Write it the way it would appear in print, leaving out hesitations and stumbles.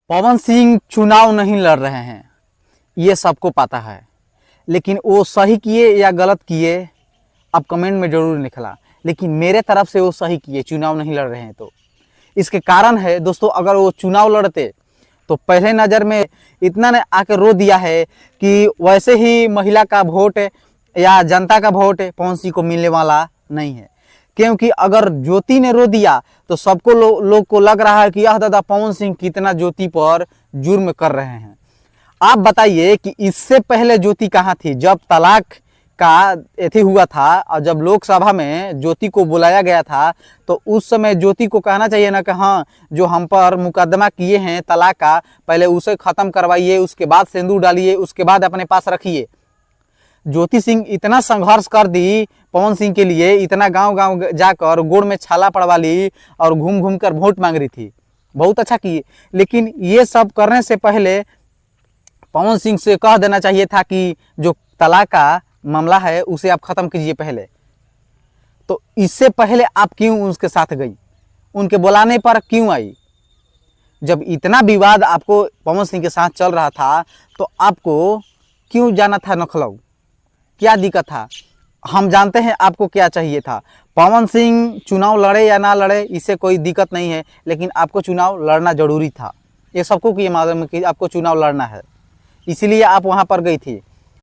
पवन सिंह चुनाव नहीं लड़ रहे हैं, ये सबको पता है। लेकिन वो सही किए या गलत किए अब कमेंट में ज़रूर लिखला। लेकिन मेरे तरफ से वो सही किए, चुनाव नहीं लड़ रहे हैं। तो इसके कारण है दोस्तों, अगर वो चुनाव लड़ते तो पहले नज़र में इतना ने आके रो दिया है कि वैसे ही महिला का वोट या जनता का वोट पवन सिंह को मिलने वाला नहीं है। क्योंकि अगर ज्योति ने रो दिया तो सबको लोग को लग रहा है कि यह दादा पवन सिंह कितना ज्योति पर जुर्म कर रहे हैं। आप बताइए कि इससे पहले ज्योति कहाँ थी? जब तलाक का एथी हुआ था और जब लोकसभा में ज्योति को बुलाया गया था तो उस समय ज्योति को कहना चाहिए ना कि हाँ, जो हम पर मुकदमा किए हैं तलाक का, पहले उसे ख़त्म करवाइए, उसके बाद सिंदूर डालिए, उसके बाद अपने पास रखिए। ज्योति सिंह इतना संघर्ष कर दी पवन सिंह के लिए, इतना गांव गांव जाकर गोड़ में छाला पड़वा ली और घूम घूम कर वोट मांग रही थी। बहुत अच्छा किए। लेकिन ये सब करने से पहले पवन सिंह से कह देना चाहिए था कि जो तलाक का मामला है उसे आप ख़त्म कीजिए पहले। तो इससे पहले आप क्यों उसके साथ गई? उनके बुलाने पर क्यों आई? जब इतना विवाद आपको पवन सिंह के साथ चल रहा था तो आपको क्यों जाना था लखनऊ? क्या दिक्कत था? हम जानते हैं आपको क्या चाहिए था। पवन सिंह चुनाव लड़े या ना लड़े इससे कोई दिक्कत नहीं है, लेकिन आपको चुनाव लड़ना ज़रूरी था। ये सबको ये मालूम है कि आपको चुनाव लड़ना है, इसीलिए आप वहाँ पर गई थी।